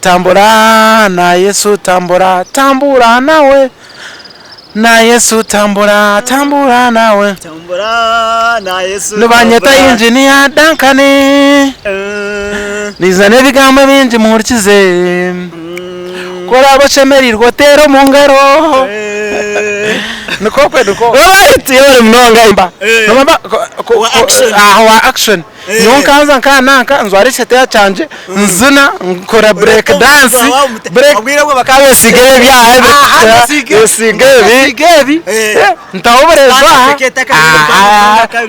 tambura na Yesu tambura tambura nawe na Yesu tambura tambura nawe tambura na Yesu nubanyeta engineer dankane nizane bigambo binji muhurikize kora abashemerirwa tero mu ngaro nuko tuyore mnonga imba nomba wa action nonkanza nkananka nzwari sete cyanje nzina nkora break dance abwirabwo bakabe sigere byahe sigebi ntaoberezwa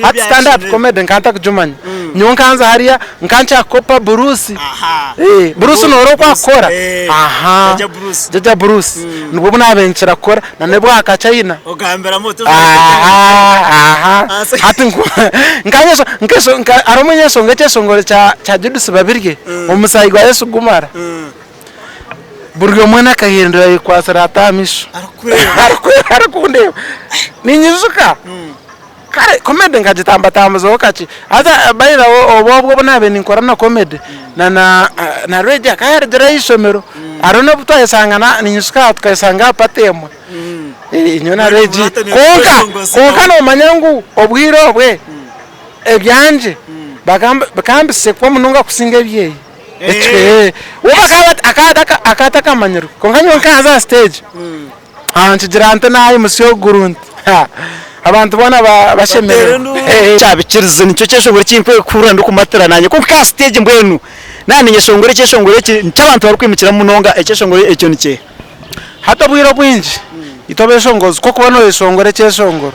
at stand up comedy nkanta kujumanya nonkanza hariya nkancha kopa Bruce Bruce noro kwakora jaja Bruce nubwo nabenchira kora nanebwa akachayina ogambera moto hati nkeso aromenye songa cyesongore cha Judas babirye umusayi gwa Yesu gumara buryo mwana kahindura yikwasara atamisho arakunde ninyizuka kare comedy ngajitamba tambazo kachi hata bayira obwo nabe ninkora na comedy na reja kayardira isomero arona butayesangana ninyisuka tukayesanga patemwe inyona reji konka no manyangu obwiro bwe ebyanje bakambise kwa mununga kusinga ebyeyi akataka manyiru konka nyonka haza stage nchigirante nayi musyo gurunti abantu bona bashemere cyabikirize nicyo cyeshongore cyimpe kura ndukumatira nanye konka stage mbwenu nani nyeshongore cyeshongore cy'abantu bari kwimikira munonga ecyeshongore ecyo nike hata bwiro bwinji itobeshongozo ko kubona yeshongore cyeshongoro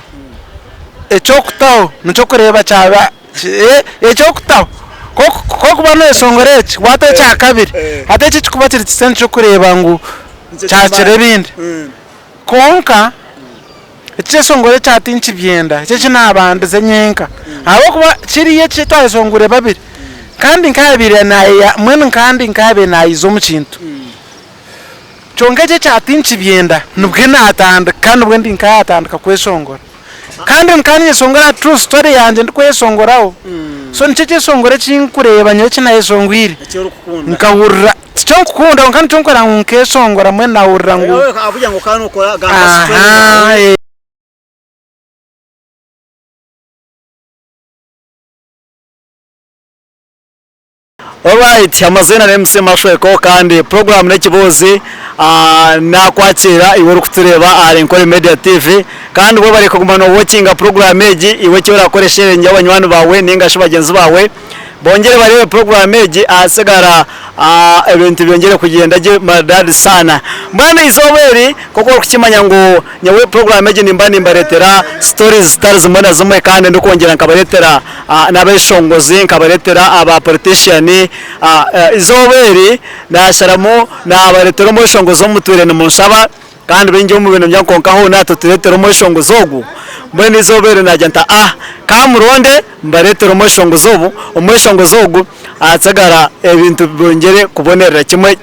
ecokutaho nico kureba cyaba ecokutaho ko kubona yeshongore eci wate cya kabiri hata iki kubatira cyo kureba ngo cyakire bindi konka cyeshongore cyatinci byenda cyo nabande zenyenka abo kuba kiriye cyitwashongore babiri kandi nkabire naye mwene kandi nkabe nayizo mu kintu chongeje cyatinci byenda nubwe natanda kandi ubwo ndi nkatandika kweshongora kandi nkani yesongora true story yanje ndikwesongoraho so nicyo songore cinkureba nyo cinayesongwire nkahurira cyo kukunda kandi cyo nkora nkesongora mwe nawurira ngo avuga ngo kandi ukora gamba story. Alright, amazina na MC Mashweko kandi program n'ekibozi nakwakira iwe rukutureba ari Nkore Media TV kandi bo bari kugumana watching program eji iwe cyo rakoreshere njye abanywantu bawe ningasho bagenzi bawe bongere barebe program eji asigara ibintu byongere kugenda je madad sana mbana izoberi koko kukimanya ngo nyawe program eji nimba retera stories stars mbona zimwe kandi ndukongera nkabaretera nabeshongozi nkabaretera aba politician izoberi nasharamo nabaretera mo shongozo muture munsaba kandi benje mu bintu byankonkaho nato turetera mo shongozogu mbene izobere najanta kamuronde mbaretera mo shongozobu umweshongozogu atsagara ibintu byongere kubonera kimwe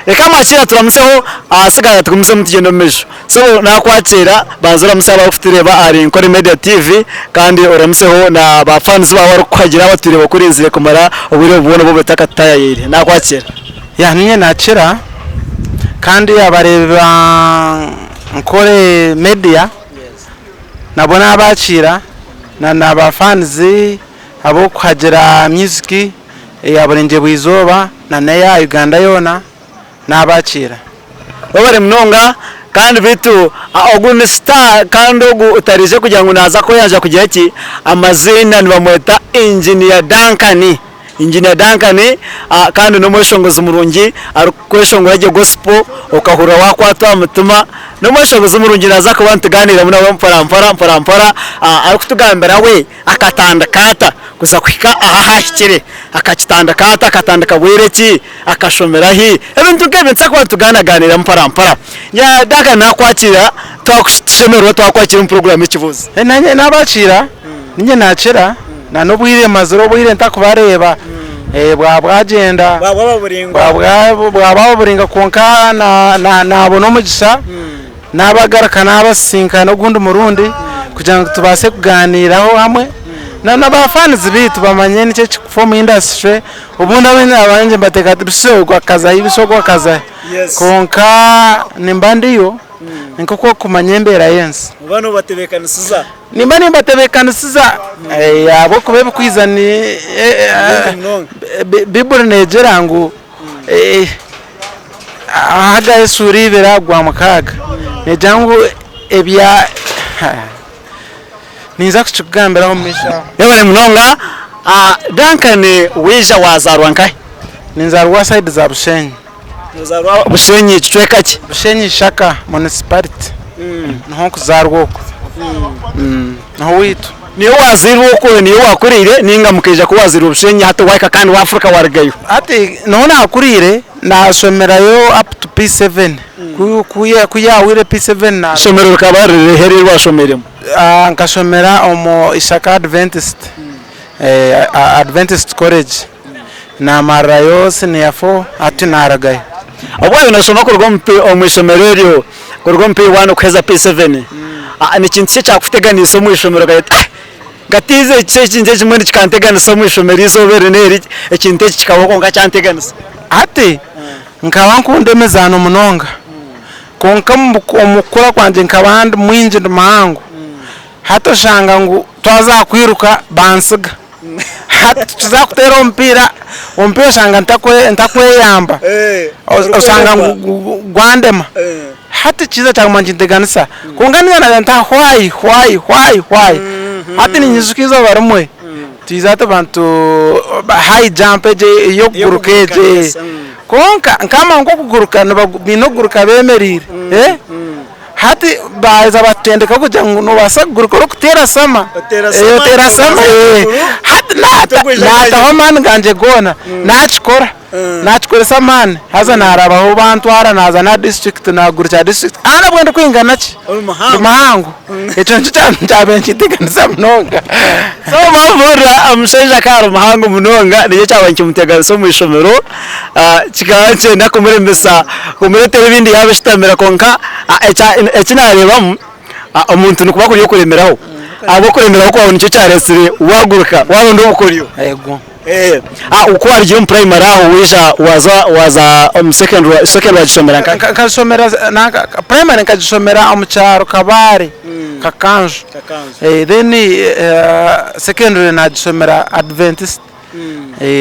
reka makira turamuseho asigara tukumuse mutugendo mejo so nakwakira banzura musaba ufutureba ari Nkore Media TV kandi oramuseho na ba fans bawe kwagira batureba kuri inzire kumara ubure bubona bo betakataya yire nakwakira ya ninye nakira kandi abareba Nkore Media nabona abakira na ba fans abo kwagira music yaburenje bwizoba na neya Uganda yona nabakira babare mnonga kandi bitu ogune star kandi ogu utarije kugira ngo naza ko yaje kugira iki amazina nibamweta Engineer Dankani kandi no mweshongozo murungi arukweshongora je gospel okahura wakwata mutuma no mweshongozo murungi naza ko bantuganira muna mpara arukutugambira we akatanda kata kuza kwika ahahikire akakitanda kata akatandika bwereki akashomera hi ebintu kebinsa kwa tuganira mpara ya daga nakwakira twakushemero twakwakira program ikivuze nanye nabakira ninye nakira na nobwire mazoro bwire ntakubareba bwagenda bwababuringa konka na abono mugisa nabagaraka nabasinka no gundi murundi kugira ngo tubase kuganiraho hamwe na ba fans bitu bamanye nice from industry ubundi abanje bateka biso gwakaza ibiso gwakaza konka nimba ndiyo nkoko kumanyembera yense bano batebekanisiza nimba batebekanisiza yabo kubebe kwizani bibure negera ngo aga esuri biragwa mukaga nejangu ebya ninza kuchugambira ho misha yabone munonga Duncan wija wazarwa nkai ninzarwa side za Bushenyi wazarwa Bushenyi kitweka ki Bushenyi shaka municipality nho kuzarwa uko nho witu niyo wazirwa uko niyo wakurire ninga mukeja ko wazirwa Bushenyi hato waika kandi wa Afrika wargayo ati nona akurire nasomerayo up to P7 kuya wire P7 na somero rukaba rihererwa someremo nkasomera omo Ishaka Adventist College na marayo siniyafo ati naragaye abwayo nasoma ko rwompe omwisomero ryo ko rwompe wano kweza P7 ni kintu cyakutegana isomo ishomero gatize cyekinje kimwe kikantegana isomo ishomero izobere neri ekintu kikaboko ngacyanteganisa ati nkaba nkundemezano munonga konka omukura kwanje nkabandi mwinje ndumango hato shanga ngo twazakwiruka bansiga hato tuzakutera ompira shanga ntakweyamba osanga gwandema hati chiza chakumanje nteganisa kunganiza na nta hwai hati ninyizukiza barumwe tizate bantu high jump je yo gurukeje konka nkama ngo kuguruka binoguruka bemerire hati baza batendeka kuja no basaguruka ro kutera sama tera sama hati nata homani ganje gona nachikora samani haza narabaho bantwara naza na district na gurcha district ana bwenda kwingana ki mahangu echo nchabenchi tiganisa mnonga so bavura amushenja karo mahangu mnonga niyo cyabanki mutegana so mwishomero kikaje nakumuremesa kumuretera ibindi yabe shitamera konka echa narebamu umuntu nukuba kuri yo kuremeraho abo kuremeraho ko nicyo cyaresire waguruka warundo ukuriyo yego uko waryo mu primary aho wija waza secondary gisomera kasomera primary kajisomera mu cyaro kabare kakanju then secondary nagisomera Adventist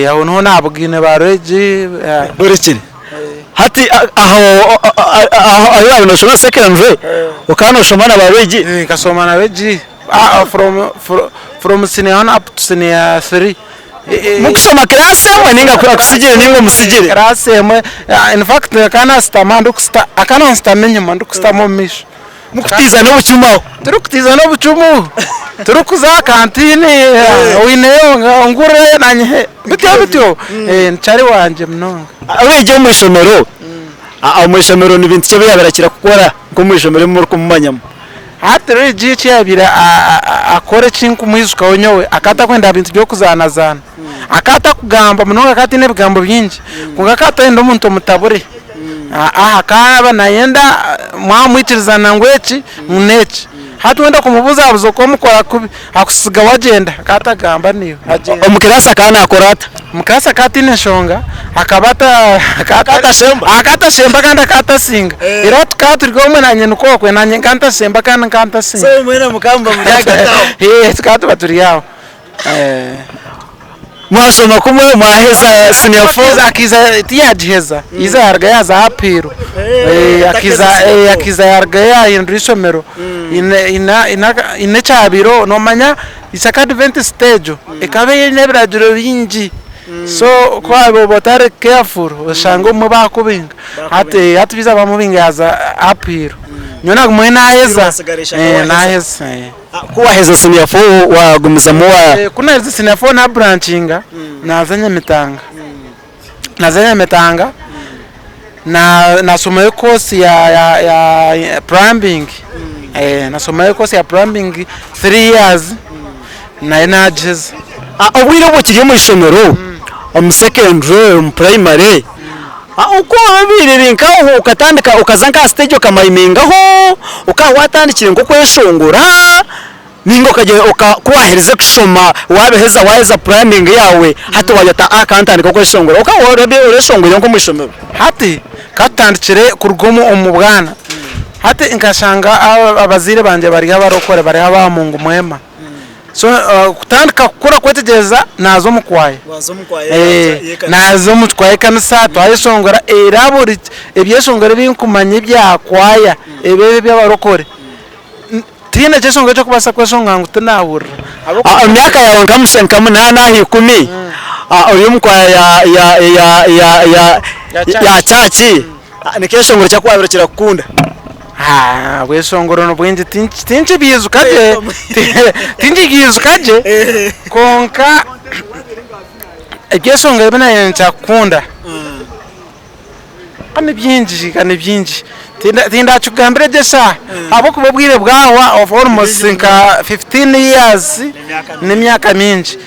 aho no nabugine bareji burikiri hati aho no secondary ukano shomana bareji kasomana beji from senior up to senior 3 mukusoma class amwe ninga kura kusigire ningo musigire class amwe in fact kana stamando kusta akana stamenye mando kusta mo misho mukutiza no bucumaho turukutiza no bucumu turukuza kantine wineyo ngure nanye bityo ncari wanje mnonga abeje mu ishomero mu ishomero ni bintu cyo yabarakira gukora ngo mu ishomero muri kumanyamo hatire gici yabira akore chinku mwizuka onyowe akata kwenda bintu byo kuzanazana akata kugamba mnonga akati nebigambo byinji kungakata endo muntu mutabure akaba nayenda mwamwitirizana ngweki muneki hatu wenda kumubuza abuzo ko mukora kubi akusiga wagenda akatagamba niyo agenda omukirasa kana akorata mukasa katine shonga akabata akata shemba kanda kata singa ira tukaturi ko mwe nanye nuko kwe nanye kanta shemba kana kanta singa so mwena mukamba mujaga tawo tukatu baturi yawo mwasoma kumwe mwaheza senior 4 akiza tiyajeza iza yarga yaza apiro akiza yarga ya indrisomero ine chabiro no manya Ishaka Adventist stage ekabe yenebiragiro bingi so kwabo botare careful oshango mu bakubinga hati biza bamubinga yaza apiro nyona kumwe naheza naheza kuwa heza senior 4 wagumiza muwa kuna heza senior 4 na branchinga nazanya metanga na nasomayo course ya plumbing nasomayo course ya plumbing 3 years na energies obwire bwo kiri mu ishomero mu secondary mu primary uko babirire nkaho ukatandika ukazanka stage ukamayimingaho ukawatandikire ngo kweshongora ningo kaje ukwahereze kushoma wabeheza waheza planning yawe hati wajata akantandika ko isongora ukaworobe uresongora ngo mwishomero hati katandikire kurgomo umubwana hati inkashanga abazire banje bari abarokore bari abamungu mwema so kutandika kukura kwetegeza nazo mukwaye nazo mutwaye kanisa twayisongora iraburi ebyesongora binkumanye byakwaya ebebe by'abarokore tine chesonga cyo kubasa kwesonga ngo tunahura myaka yawe ngamushenka munana hikumi uyu mkwaya ya chachi nikesongora cyo kwabira kirakunda wesongoro no bwinje tinchi bizu kaje tinchi gizu kaje konka ebyesonga bina yencha kunda kane byinji tinda chugambire desa abo kubabwire bwawa of almost 15 years ni myaka minji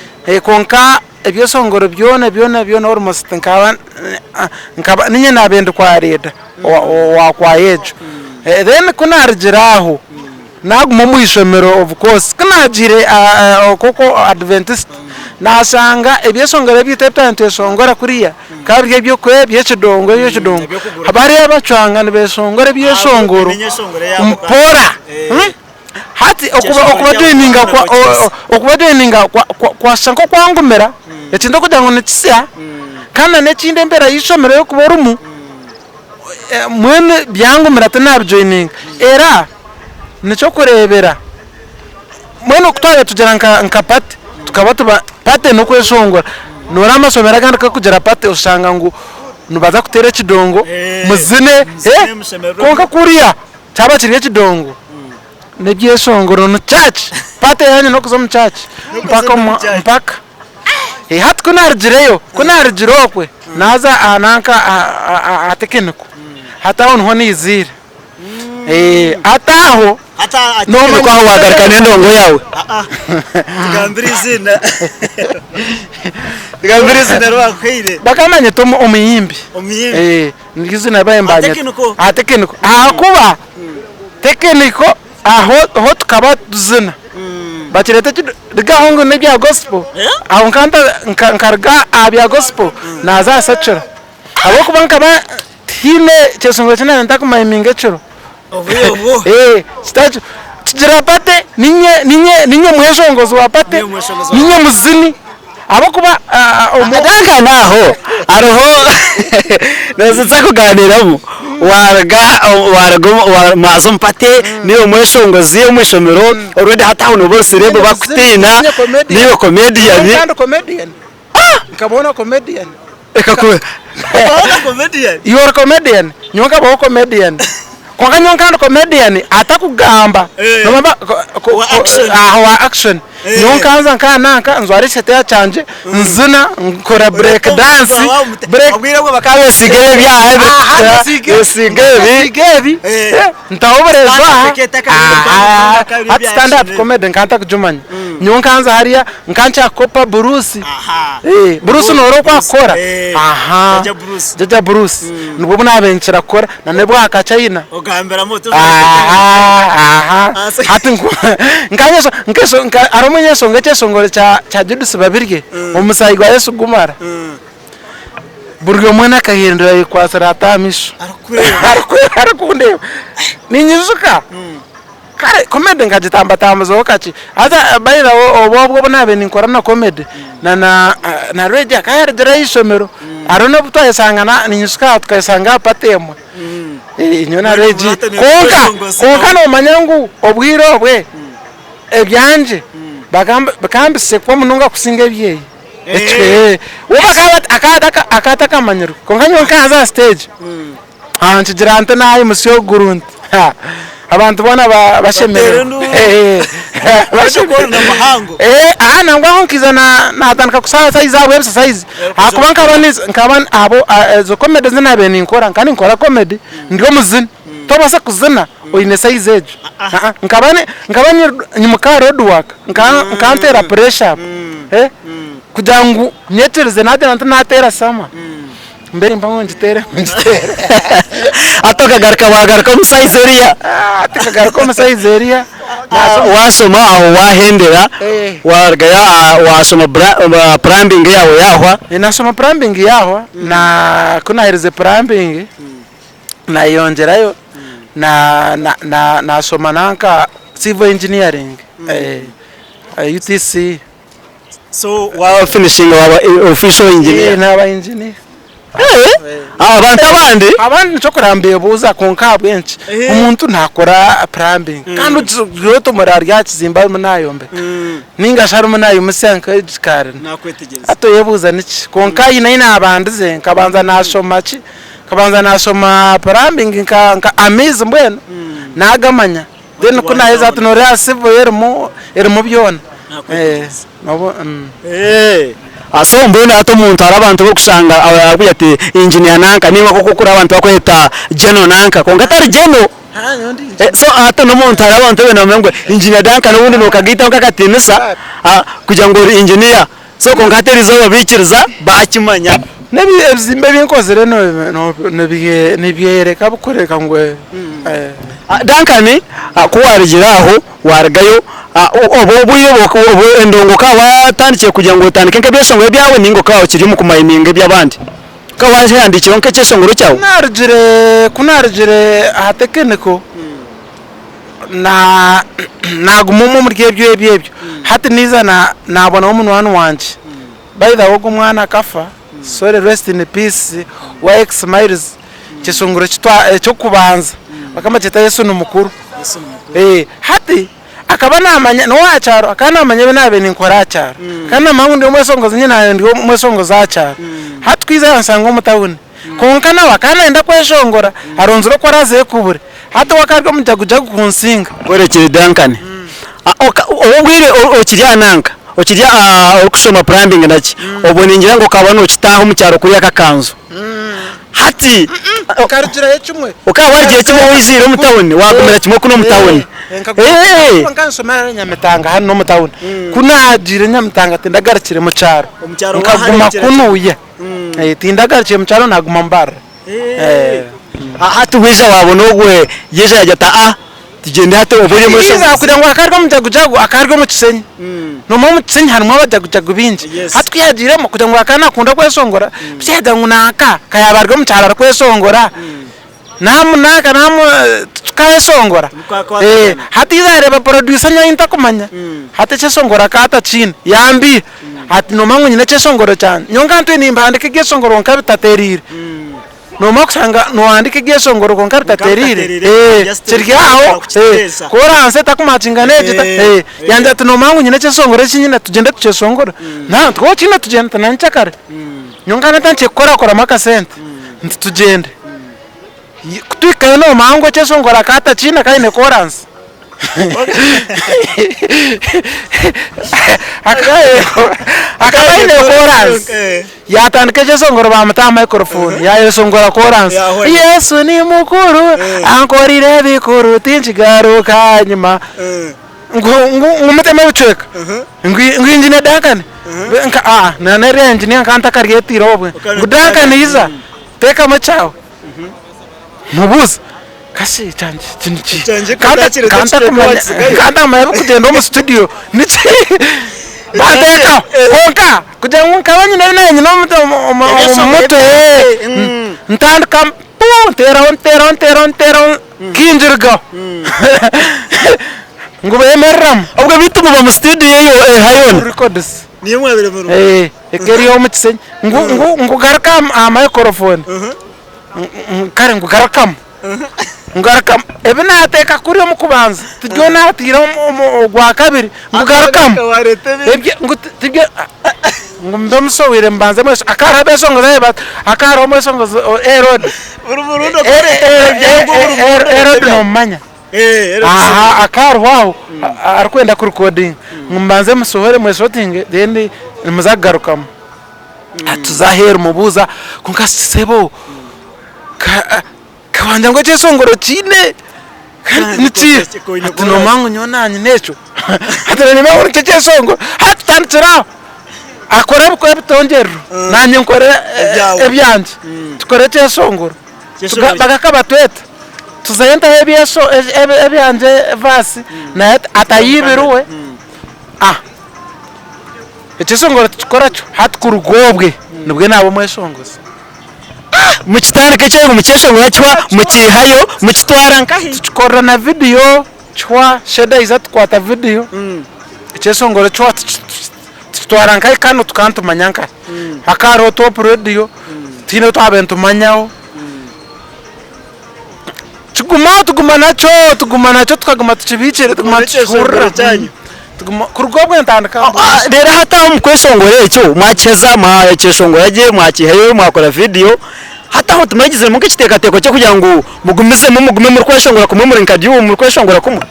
konka ebyosongoro byona almost nkaba ninye nabende kwa reda wa kwa yejo then kuna arjiraho naguma mu ishomero of course kana jire koko adventist nasanga ebyesongora biteptante songora kuriya kabye byo kwebye chidongo habari abacwanga nebesongora byesongoro mpora hati okuba joininga kwa sanko kwangumera ekindo kujango nekisia kana nekinde mbera yishomero yo kuborumu mwene byangumera tanabjoininga era nico kurebera mwene okutwara tujera nkapate tukaba pate no kwesongora nora amasomera kandi kakugera pate usanga ngo nubaza kutera kidongo muzine konka kuriya cyaba kiriye kidongo nebyesongoro no church pate yani no kuzo mu church mpaka hat kunarjireyo kunarjirokwe naza ananka atekeneko hata onho nizire ataho no mukwaho wagarukana ndongo yawe tugambirize rwakwire bakamanye tomo omuyimbi nigizina bayembanye atekeniko akuba tekeniko aho tukaba duzina bakirete digahongo nebya gospel aho nkanta nkarga abya gospel naza sacura abo kubanka ba tine cyesongo cyane ntakumayiminga curo stage tujirapate ninye mwesongozo wapate ninye muzini abo kuba umudanga naho aroho nazitsa kuganiramo waraga mazo mpate niyo mwesongozi yo mweshomero already hata uno bose rebo bakutina niyo comedian nkabona comedian ekakuwe comedian you are comedian nyonga bo comedian kwa nyonga comedian atakugamba nomaba wa action nyonga anza kananka nzwari sete cyanje nzina nkora break dance break abwirabwo bakabe sigere bya sigere ntaoberezwa at stand up comedy nkanta kujumanya nyonga anza hariya nkancha kopa Bruce Bruce noro kwa kora jaja Bruce nubwo nabenkira kora nanebwa akachayina ogambera moto hati nkeso aromenye songa cyesongore cha Judas babirye umusayi gwa Yesu gumara buryo mwana kahindura yikwasara atamisho arakunde ninyizuka kare comedy ngajitamba tambazo kachi hata bayira obwo nabe ninkora na comedy na redia kayardira isomero arona butwa yasangana ninyuska tukayisanga patemo inyona reji konka no manyangu obwiro bwe ebyanje bakambise kwa mununga kusinga byeyi akataka manyiru konka nyonka za stage nchijirante nayi musyo gurundi abantu bona bashemere bashobora mahango nangwa honkiza na tanka kusala size abo exercise akubanka nkaban abo zo comedy zinabe ninkora nkani nkora comedy ndio muzini tobasa kuzina oyine size ejo nkabane nyumuka road work nkantera pressure kujangu nyeterize natera sama mbere mpango njitere atoka garka wagaruka musaizeria ataka garka musaizeria wasoma aho wahendera wargaya wasoma plumbing yawe yahwa nasoma plumbing yahwa na kunahereze plumbing na yongerayo na nasoma nanka civil engineering UTC. So while finishing our official engineer naba engineer abantu cyo kurambiye buza konka bwenshi umuntu ntakora plumbing kandi ugiroto murari yakizimba munayombe ninga shari munayo musenka edikare nakwetegereza atoyebuza niki konka ina abandize kabanza nasoma plumbing nka amizi mbweno nagamanya then kunaheza tunora civil ermo byona aso mbona ato muntu arabantu bokusanga abaye ati engineer nanka niba koko kuri abantu bakweta geno nanka konga tari geno so ato no muntu arabantu bena mengwe engineer danka n'ubundi nokagita nkakatinisa kugira ngo engineer so konga terizo babikiriza bakimanya nebizimbe binkozere nebiyereka bukoreka ngwe danka ni kuwarigiraho wargayo obo endongo ka watandikiye kugira ngo utandike nke byesongo byawe ningo kawo kiri mu kumayininga by'abandi ka waje yandikiro nke cyesongoro cyawe kunarjire hatekeneko nagumumo muri byebyo hati niza nabona umuntu wanu wanje by the way umwana kafa sorry rest in peace wa X Miles cyesongoro cyo kubanza bakama cyeta Yesu numukuru hati akaba namanya no wacharo akanamanya benabe ninkora cyaro kana mangu ndi umwesongoza nyina ndi umwesongoza cyaro hatwiza yansanga umutawuni konka nawa kana enda kweshongora aronzuro ko araze kubure hata wakarwa mujaguja kunsinga werekere dankane obwire okirya nanka okirya okusoma plumbing naki oboningira ngo kabano okitaho mu cyaro kuri akakanzu hati karutira yecumwe ukawargiye kimwe wizire mutawuni wagumira kimwe kuno mutawuni nkansomera nyamitanga hano no mutawuni kunagire nyamitanga tindagarikire mu cyaro nkaguma kunuye tindagarikire mu cyaro naguma mbara hati wiza wabona ogwe yeje yajata tugende hate uburi muri so kugira ngo akarwa mu jagujagu akarwa mu kisenyi no mu kisenyi harimo abajagujagu binji hatwiyagiremo kugira ngo akana kunda kwesongora byeda ngunaka kayabarwa mu cyaro kwesongora namunaka kayesongora hati izareba producer nyinta kumanya hati cyesongora kata chini yambi hati no mangu nyine cyesongoro cyane nyonga ntwe nimbandike gesongoro nkabitaterire no makusanga no andike gesongoro konkartaterire kiryaho koranse takumacingane jita yanja tuno mangu nyine cyesongoro kinyina tugende tucesongora na two kina tugenda nancakare nyongana tanche kora makasente ntitugende kutwika no mangu cyesongora kata china kaine koranse akaine koranse yatandike cyesongoro bamata microphone ya yesongora koranse Yesu ni mukuru ankorire bikuru tinchigaruka nyuma ngumuteme buceka ngwinjine dakane nka na range ni nkanta kariyetiro obwe ngudakane iza teka machawe mubuza kasi canje kanta maye kugenda mu studio nici bandeka konka kugira ngo nkabanye nari no muto ntandika tera kinjirga ngo bemeram ubwo bituma mu studio yo hayon records niyo mwabire mu ekeri yo mukisenyi ngo garaka microphone kare ngo garakam ngarakam ebinateka kuri yo mukubanza tujyo natira gwa kabiri ngarakam ebye ngutibye ngumdomsowire mbanze mweso akara besongo zeba akara mweso erod uruburundo erod no manya akara wow arkwenda ku recording ngumbanze musohore mweso tinge then muzagarukam atuzahera mubuza kunkasebo kabanja ngo cyesongoro kine niti atuno mangu nyonanye necho atene mangu cyesongoro hatanditsira akora bukwe bitongero nanye nkore ebyanje tukore cyesongoro bagakabatweta tuzayenda ebyeso ebyanje vasi na atayibiruwe ekisongoro tukora cyo hatukurugobwe nibwe nabo mweshongoza mukitandika cyo mukeshongora cyo mukihayo mukitwara nkahi tukora na video chwa sheda iza tukwata video ekisongoro cyo tutwara nkahi kano tukantumanyanka hakaro top radio tino twabentu manyaho tuguma nacho tukaguma tukibicire tuguma tushura kurugobwe ntandika rero hata mukweshongore cyo mwakeza mwakeshongora je mwakihayo mwakora video hata ho tumagize mu kitekateko cyo kugira ngo mugume mu kweshongora kumwe muri nkadi mu kweshongora kumwe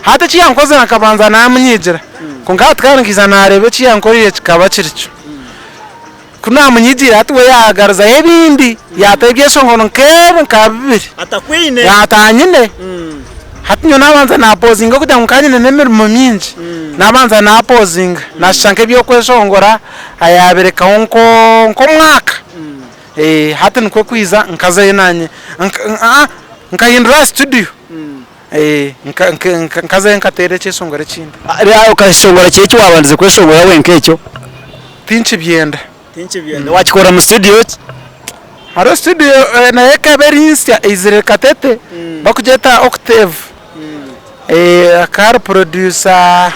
hata kiyankoze nakabanza namnyigira kunga twarangiza narebe kiyankorire kikaba kiricyo kuna munyigira hati we yagaruza ebindi yategesho ngono nkebe nkabibiri atakwine yatanyine hati nyo nabanza na posing kugira nkanyine nemirimo minji nabanza na posing nashanke byo kweshongora ayabereka nko mwaka hati nikwe kwiza nkaze nanye nkahindura studio nkaze nkatere cyesongora kindi ari ukashongora cyo wabanze kweshongora wenkecyo tinchi byenda wakikora mu studio haro studio na ekaberisia izire katete bakujeta octave kar producer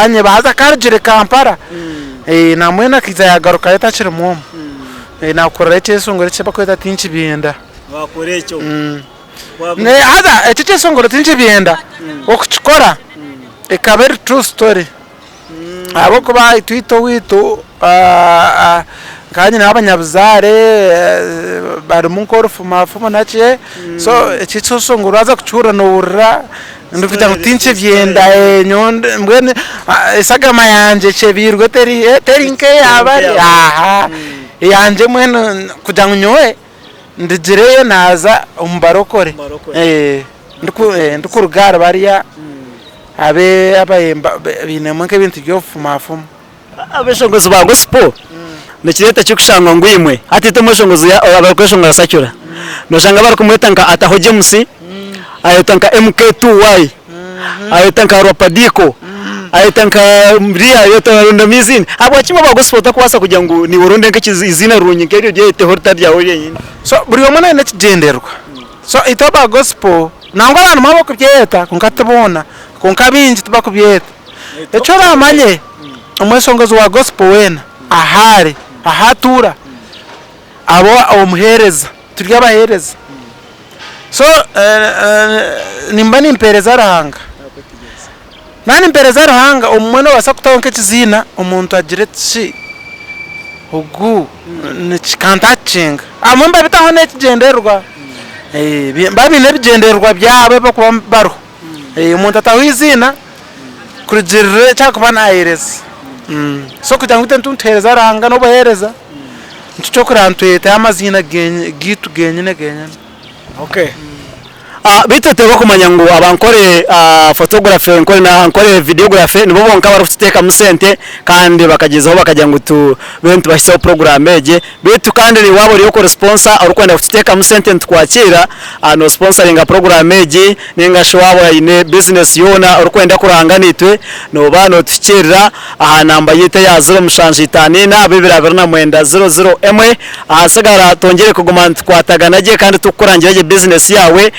anye baza karjire Kampala na mwena kiza yagaruka leta chire mwomo na korera cyesongora cyo bakweta tinchi byenda wakorecho ne hada cyesongora tinchi byenda okukora ekaber true story abo kuba itwito wito kanye n'abanyabuzare bari mu nkoro fuma nace so ekitsosongora aza kuchura nobura ndikuta mutinche byenda nyonde mbwene isagama yanje chebirwe teri nke yabari yanje mwene kuja nyowe ndigireyo naza umbarokore ndikurugara bariya abayemba binemo nk'ibintu byo fuma abeshongozo ba gospel nikireta cyo kushangwa ngwimwe atite mushongozo abakweshongora sacyura noshanga bari kumwetanka atahoje musi ayotanka MK2Y ayotanka Ropadiko ayotanka Mria ayotanka Mizini abo kimwe ba gospel takwasa kugira ngo ni Burundi nk'izina runyike ryo ryete horta ryawo yenyine so buri wamana n'kigenderwa so itoba gospel nangwa abantu maboko byeta kunkatabona kunkabinji tubakubyeta echo bamanye umwesongozo wa gospel wena ahari ahatura abo omuhereza turya bahereza so nimba nimpereza rahanga nani impereza rahanga umwana wasakutaonke kizina umuntu agiretse ugu nikantachinga amumba bitaho nekigenderwa babi nebigenderwa byabe bakuba baro umuntu atawizina kurigirire cyakuba nahereza so kugira ngo tuntereza ranga no bahereza ncyo kurantwete amazina gitu genyine okay bitete bakumanya ngo abankore photography nkore videography nibo bonka barufiteka musente kandi bakagezaho bakagira ngo tu bentu bashyizeho program eje bitu kandi ni wabo riyo ko sponsor arukwenda kufiteka musente ntukwakira no sponsoringa program eje ninga shwabo ine business yona arukwenda kuranga nitwe no bano tukirira aha namba yite ya 07 na 22900 asagara tongere kuguma twatagana je kandi tukurangira business yawe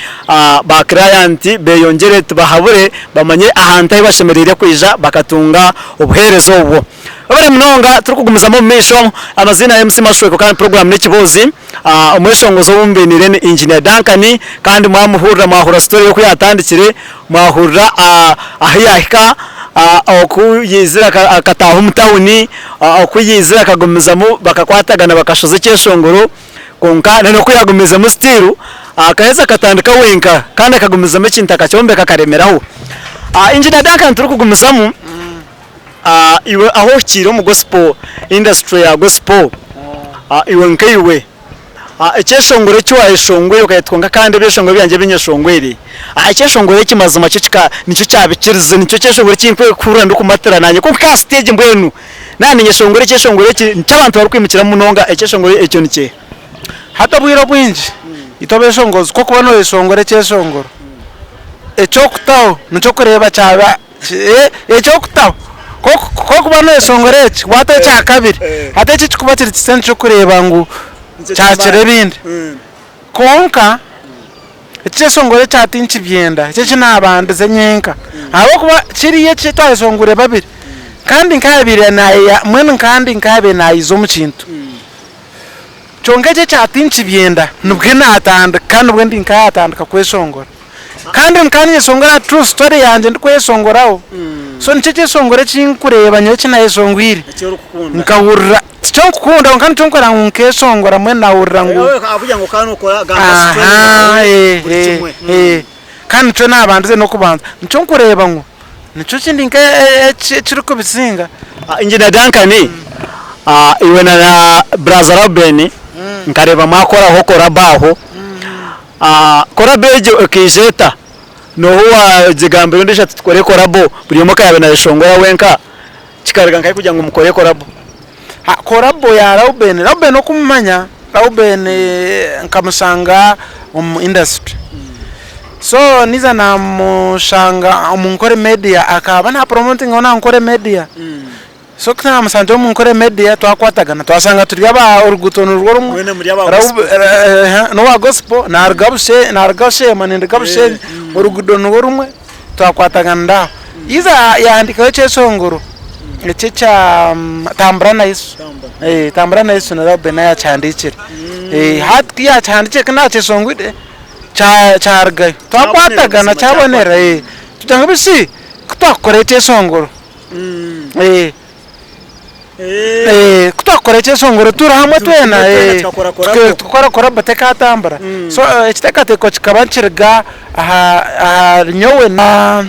ba client beyongere tubahabure bamanye ahanta ibashemerere kwija bakatunga ubuherezo ubwo bari munonga turukugumiza mu misho amazina ya MC Mashweko kandi program n'kibozi umweshongozo w'umbenire ni engineer Duncan kandi mwahura story yo kuyatandikire mwahura ahiyahika okuyizira akataho mutawuni okuyizira akagumizamo bakakwatagana bakashoza cyeshongoro konka no kuyagumiza mu stiru akaheza katandika wenka kandi akagumizamo ikintu akacyombe kakaremeraho engineer Duncan turukugumizamo iwe aho kiro mu gospel industry ya gospel iwe nkaiwe icyeshongore cyo wayishongwe ukayitwonga kandi beshongwe byanje binyeshongwere icyeshongore kimazuma cyo nicyo cyabikirize nicyo cyeshongore kimpe kura ndukumatera nanye ko ka stage mbwenu nani nyeshongore cyeshongore cy'abantu bari kwimukira mu nonga icyeshongore ecyo nike hata bwiro bwinji itobeshongozi ko kubona esongore cyesongoro echo kutaho nico kureba cyaba echo kutaho ko kubona esongore eki wate cya kabiri ate cyo kubatira kitsen cyo kureba ngo cyakire bindi konka cyesongore cyatinchi byenda cyo nabande zenyenka abo kuba kiriye cyitwesongore babiri kandi nkabire naye mwene kandi nkabe nayizo mu kintu chongeje cyatinchi byenda nubwe natanda kandi ubwo ndi nkatandika kwesongora kandi nkani yesongora true story yanje ndikwesongoraho so nicyo songore cinkureba nyo cinayesongwire nkahurira cyo kukunda kandi cyo nkora nkesongora mwe nawurira ngo avuga ngo kandi ukora gamba story kandi cyo nabanze no kubanza nicyo nkureba ngo nicyo kindi kiri kubisinga Engineer Duncan iwe na brother Robin nkareba mwakora ho korabaho korabeje okijeta no huwa zigambiro ndisha tukore korabo buri moka yabe na eshongora wenka kikarega nkai kujya ngo mukore korabo korabo ya Robin okumanya Robin nkamusanga industry so niza na mushanga munkore media akaba na promoting ona nkore media so kana musanze munkore media twakwatagana twasanga turi aba urugutono rwo rumwe no wa gospel na argabushe manende gabushe urugutono rwo rumwe twakwatagana nda iza yandika cyesongoro cyecha tambrana Yesu tambrana Yesu na Robin ya chandikire hat ya chandike kana cyesongwide charga twakwatagana cyabonera tujanga bisi kutwakore cyesongoro kutwakore cyesongoro turahamwe twena tukora bateka tambara so kitekateko kikabancirga aha nyowe na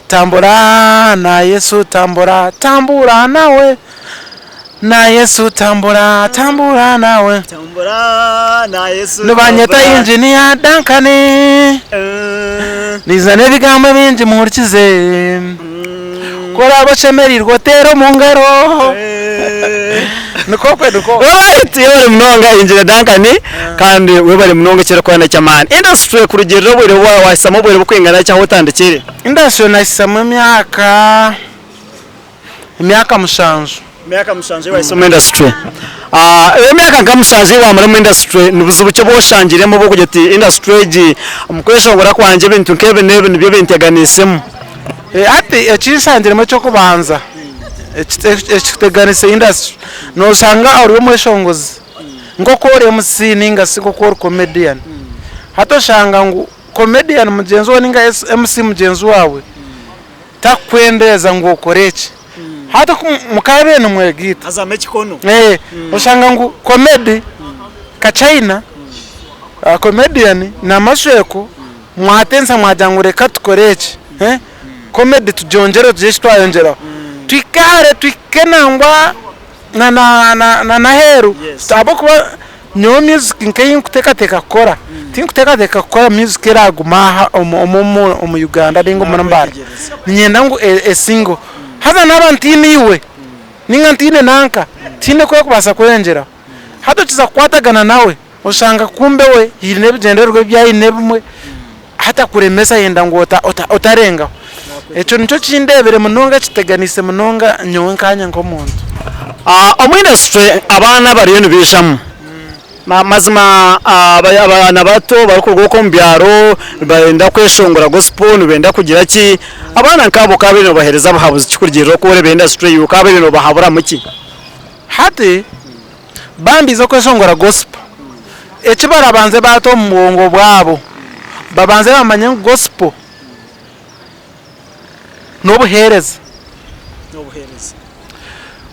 tambura na Yesu tambura nawe na Yesu tambura nawe nubanyeta engineer Duncan nizane bigambo binji muhurikize kora abashemerirwa tero mu ngaro nuko yore mnonga Engineer Duncan kandi we bari mnonga cyera kwa na cyamani industry ku rugero bure wasamo bure bukwingana cyangwa utandikire industry nasamo imyaka musanzu wasamo industry imyaka nkamusanzu wa muri industry nubuze buce boshangiremo bwo kugeti industry gi umukweshongora kwanje bintu nkebe nibyo binteganisemo ati ekisangiremo cyo kubanza ekiteganise industry no sanga uri mu shongozi ngo kore MC ninga siko kore comedian hato shanga ngo comedian mugenzi wo ninga MC mugenzi wawe takwendeza ngo korechi hato mukabe no mwegita azame kikono ushanga ngo comedy ka China comedian na mashweko mwatensa mwajangure katukorechi comedy tujonjero tujishitwayonjera twikenangwa na heru sabo kuba nyo music nkayin kutekateka kora tinkuteka kora music eraguma mu Uganda dingo munambara nyenda ngo single haza nabantini iwe ningantine nanka tine ko kubasa kwenjera hato kiza kwatagana nawe usanga kumbe we yine bigenderwe byayinebumwe hata kuremesa yenda ngo utarenga echo nico kindebere munonga kiteganise munonga nyowe nkanya ngo muntu omu industry abana bariyo nibishamu mazima abana bato baruko mbyaro benda kweshongora gospel benda kugira ki abana nkabo kabiri bahereza bahabuze kikurigiro ko ure benda industry yuko kabiri bahabura muki hati bandi zo kweshongora gospel echo barabanze bato muongo bwabo babanze bamanye gospel nobuhereza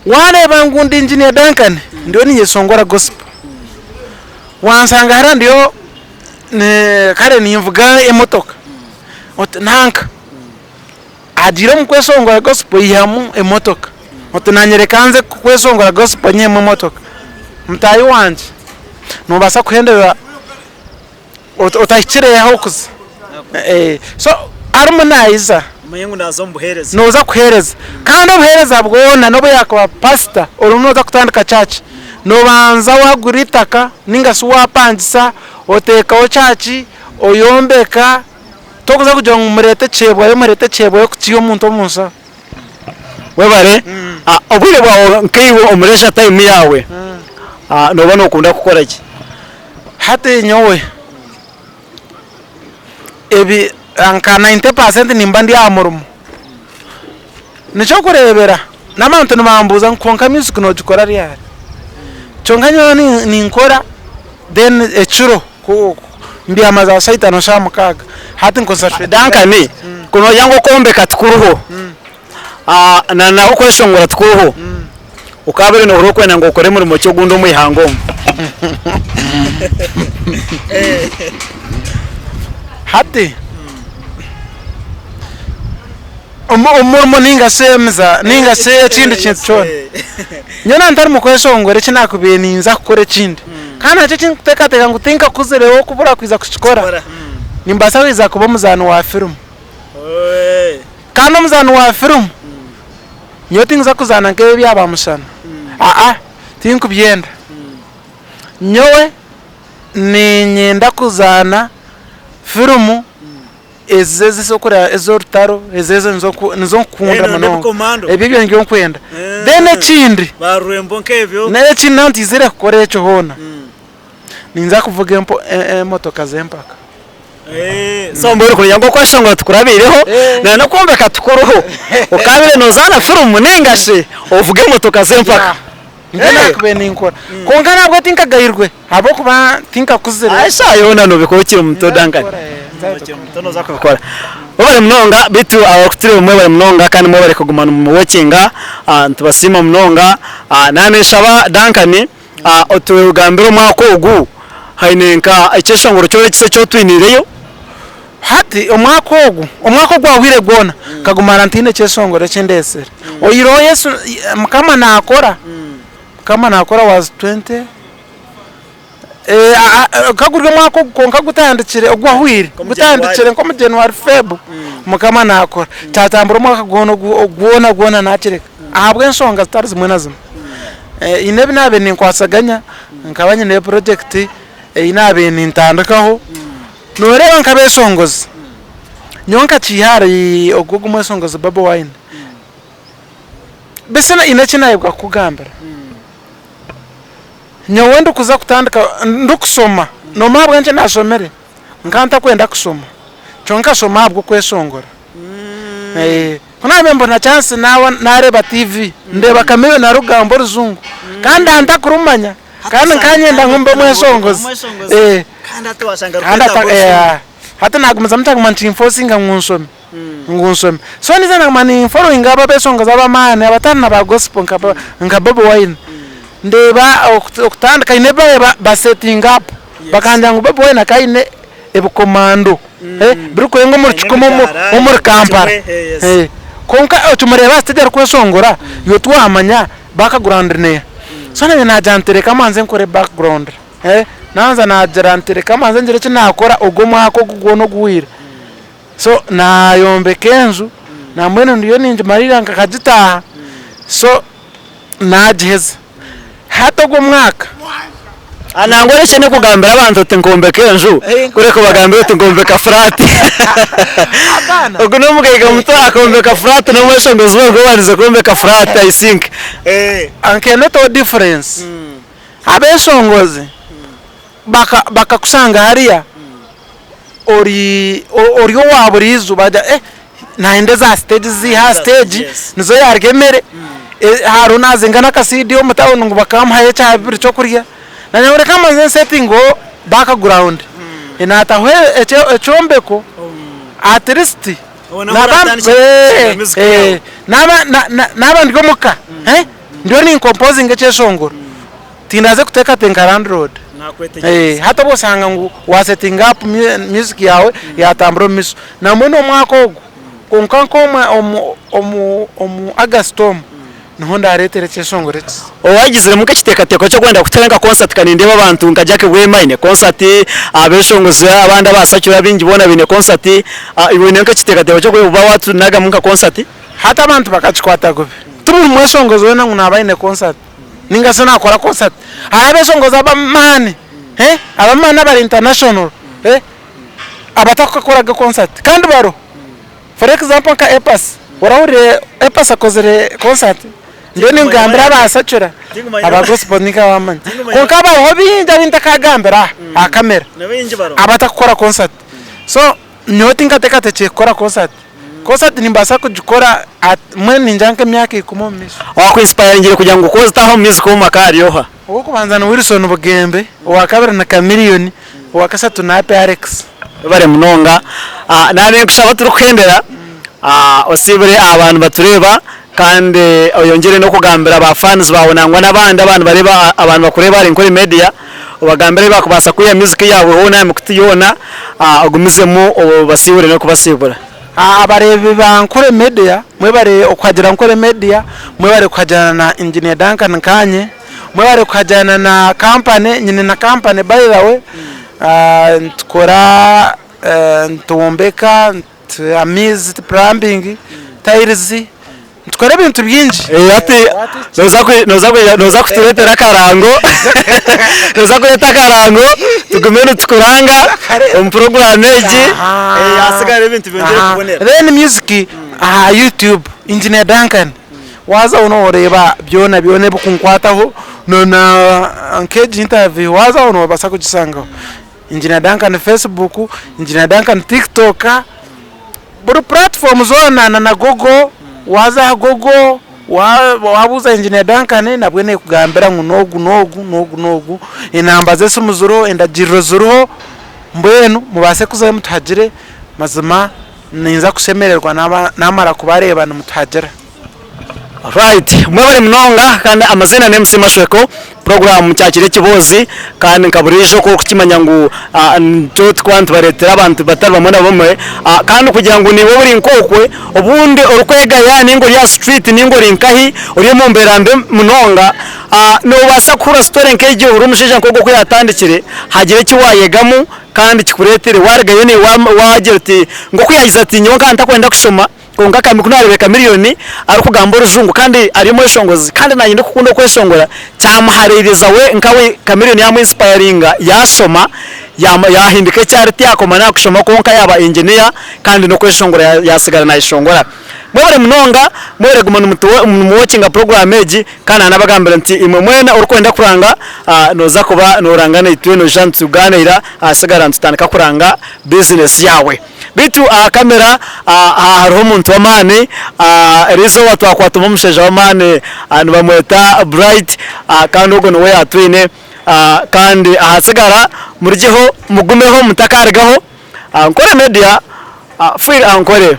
wareba ngundi Engineer Duncan ndio ni yesongora gospel wansanga hara ndio kare nimvuga emotoka nanka adiro mkwesongora gospel yamu emotoka nanyereka kwesongora gospel nyemo motoka mtayi wanje nobasa kuhendera utahikire yaho kuza so harmonize mayengu nazo mbuhereza noza kuhereza kandi obuhereza bwona nobo yakwa pastor olunoza kutandika church nobanza wagura itaka ninga si wapangisa otekaho chaki oyombeka tokuza kugira ngo murete chebwayo kukiyo muntu omunsa webare obwire bwawe nk'iwe umuresha time yawe nobona ukunda gukora iki hati nyowe ebi anka 90% nimba ndi amurumo nico kurebera n'abantu nibambuza nkonka music no gikora ryari chonka nyo ni nkora then echuro mbi amaza saita no shamukaga hati nkonsa dankani kuno yango kombeka tukuruho na ukweshongora tukuruho ukabere no urokwena ngo ukore muri mucyo gundo muyihango hati umurimo ninga se ekindi kintu cyone nyona ntari mu kweshongora kinakubiye ninza kukora ekindi kana cyo kintekateka ngo tinka kuzireho kubura kwiza kuchikora nimbasa wiza kuba muzano wa film kana muzano wa film nyoti ngiza kuzana ngebe byabamushana tinkubyenda nyowe ni nyenda kuzana filmu ezeze sokora ezortaro ezeze nzo kunda mano ebibyo ngyo nkwenda dene chindi barwembo nkevyo ne chinanti zire kukora echo hona ninza kuvuga motoka zempaka so mbere ko yango kwashonga tukurabireho na no kumbeka tukuruho ukabire nozana filmu ningashe uvuge motoka zempaka ngena kubeni nkora konka nabwo tinka gahirwe abo kuba tinka kuzire aisha yona no bikokire mutodanga tono zakubikora bari mnonga bitu abakutire mwe bari mnonga kandi mwe bari kugumana mu watchinga ntubasima mnonga nane shaba dankani otugambiro mwakogu hainenka icyeshongoro cyo kise cyo twinireyo hati umwako wahwire gona kagumana ntine cyeshongoro cyendesere oyiro Yesu kama nakora was 20 kagurwe mwako konka gutandikire ogwahwire gutandikire nko mu January Feb mukama nakora tatambura mwaka gona nakireka ahabwe nsonga zitari zimwe na zimwe inebi nabe ninkwasaganya nkabanye ne project inabe nintandakaho noreba nkabesongoza nyonka chihari ogugu mwesongoza baba wine besena inakinaye bwa kugambira nyowendo kuza kutandika ndukusoma no mabwe nje nasomere nkanta kwenda kusoma chonka soma abwo kwesongora kuna membo na chance nareba TV ndeba kamera na rugambo ruzungu kandi anta kurumanya kandi nkanyenda ngombe mwesongozi kandi atwasanga hata nagumaza mtaka mantinfosinga ngunsome so niza na mani following aba besongoza abamane abatana ba gospel nkababo wine ndeba okutandika ineba ba setting up bakanja ngo babo wine kaine ebukomando biruko ngo muri chikomo muri Kampala konka otumureba stage kwesongora yotwamanya background so na najantere kamanze nkore background nanza najantere kamanze ngire kinakora ogomwako gugono guwira so nayombeka enzu na mwene ndiyo ninje marira nkakajitaha so najiheza hato gomwaka anangore cyane kugambira abantu tingombeka enzu kureko bagambira tingombeka frat oguno mugaiga muto akombeka frat no mwesongozo ngo banize kombeka frat I think anke not difference abesongoze baka kusanga hariya ori waburizo baja naendeza stage stage nizo yargemere haruna zingana kasidi yo mutawo ngo bakamuhaye cyabiri cyo kurya na nyore kama zen setting go background inata hwe echombeko at least naba ndiko muka ndio ni composing echeshongoro tindaze kuteka Tengaland Road hata bosanga ngo wa setting up music yawe yatambro miso na muno mwako konkanko omu Augustom niho ndaretere cyeshongoro owagizire muke kitekateko cyo kwenda kuterenga concert kanindeba abantu ngajake bwemaine concert abeshongoze abanda basakira bingi bona bine concert ibone nke kitekateko cyo kuba watu naga muka concert hata abantu bakachikwata gobe tumu mwesongozo wena ngunabaine concert ninga se nakora concert abeshongoza abamani abamani abari international abatakora concert kandi baro for example ka Epas warahuriye Epas akozere concert ndio ningambira abasacura aba gospel nika wamani konka baho binda kagambira akamera abatakora concert so nyoti ngatekate chekora concert nimbasa kujikora mwe ninjanke myaka ikumomisha wako inspire ngire kugira ngo koza taho music mu makari yoha uko kubanza na Wilson Bugembe wakabira na Chameleone wakasatu na Alex bare munonga nane kushaba turukwendera osibire abantu batureba kandi oyongere no kugambira aba fans babonangwa nabandi abantu bareba abantu bakureba ari nkore media ubagambire bakubasa kuya music yawe ho naye mukutiyona agumizemo basibure no kubasibura abarebe bankore media mwe bare okwagira nkore media mwe bare kwajana na engineer Duncan Kanye mwe bare kwajana na company nyine na company by the way tukora ntombeka amiz plumbing tiles tukora ibintu byinshi ati noza kutuletera karango noza kuleta karango tugumene tukuranga program eji yasigara ibintu byongeye kubonera then music YouTube engineer Duncan waza unoreba byone bukunkwataho nona ankeji interview waza unobasa kugisanga engineer Duncan Facebook engineer Duncan TikTok buru platform zona na Google waza Google wabuza engineer Duncan nabwene kugambira nogu inamba zese muzuro endagiro zuro mbwenu mubase kuza mutagire mazima ninza kusemererwa namara kubareba mutagera right mwebare munonga kandi amazina ne MC Mashweko program cyakire kibozi kandi nkaburijo ko kukimanya ngo tot kwantu baretera abantu batarwa mona bomwe kandi kugira ngo niwe uri nkokwe ubundi urukwega yani ngo ya street ningo rinkahi uri mu mberambe munonga no basa kura story nkeje uri umushije nkoko ko yatandikire hagire kiwayegamu kandi kikuretere waragaye ni wagira uti ngo kuyagiza ati nyonka ntakwenda kushoma konga kami kunarebe Chameleone ari kugamba urujungu kandi arimo ishongozi kandi nanyinde kukunda kweshongora cyamahaririza we nkawe Chameleone yamu inspiringa yashoma yahindike cyariti yakoma na kushoma konka yaba engineer kandi no kweshongora yasigara na ishongora mwere munonga mwere gumana umuwatchinga program eji kandi anabagambira nti imwe mwena urukwenda kuranga noza kuba norangana itwe no Jean tuganira asigara ntutandika kuranga business yawe bitu kamera hariho umuntu w'amani rizo watu akwatuma umusheje w'amani bamweta Bright kandi ubwo niwe yatwine kandi ahasigara murijeho mugumeho mutakarigaho nkore media feel ankore